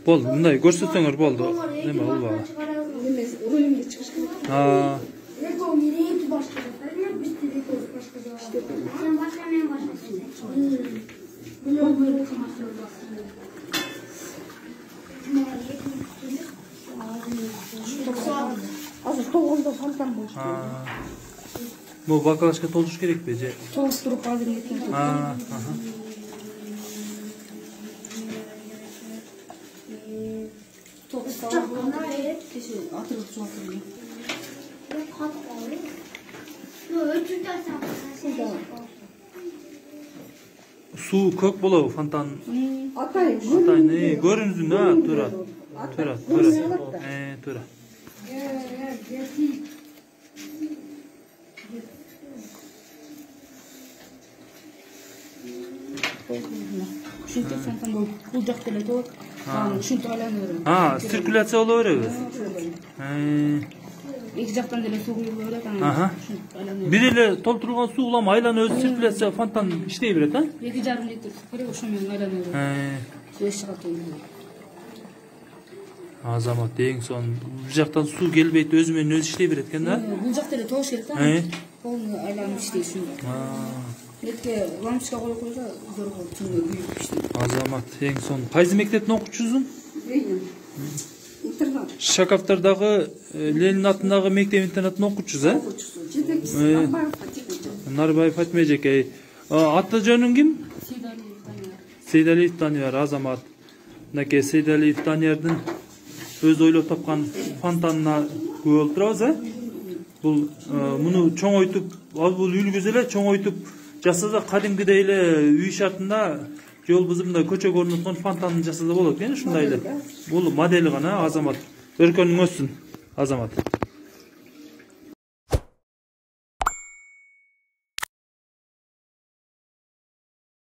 Болду, мындай көрсөтсөңөр болду. Неме болбогу? Рулимге чыгыш керек. Азыр 9-да фонтан болуш керек. Бул бакалашка толуш керекпи же? Толуштуруп азыр кеткен. Суу көк болобу фонтан? Атайын, көрүнүздүн, туура. Туура. Ушинтип фонтан болуп, бул жакта эле толот. Ушинтип айланып берет. Циркуляция боло береби? Эки жактан деле суу куюла берет, анан ушинтип айланып берет. Бир эле толтурулган суу улам айланып өзү циркуляция фонтан иштей берет, 2,5 литр суу керек, ошо менен айланып берет. Суу эч жака төгүлбөйт. Азамат эң сонун. Бул жактан суу келбейт, өзү менен өзү иштей берет экен да? Бул жакта эле толуш керек да. Полный айланып иштейт ушунда. Этке лампочка коюп койсо, зор болуп түнүгө күйүп иштейт. Азамат эң сонун. Кайсы мектептин окуучусусуң? Интернат. Шакавтардагы Ленин атындагы мектеп интернатынын окуучусу, Жетекчиси Нарбаев Фатима эжеке. Аты жөнүң ким? Сейдалиев Данияр. Азамат. Мынакей Сейдалиев Даниярдын өзү ойлоп тапкан фонтанына күбө болуп турабыз, Бул муну чоңойтуп, бул үлгүз эле чоңойтуп жасаса кадимгидей эле үй шартында жол бузумда көчөгө орноткон фонтан жасаса болот экен, ушундай эле. Бул модели гана, Азамат. Өркөнүң өссүн, Азамат.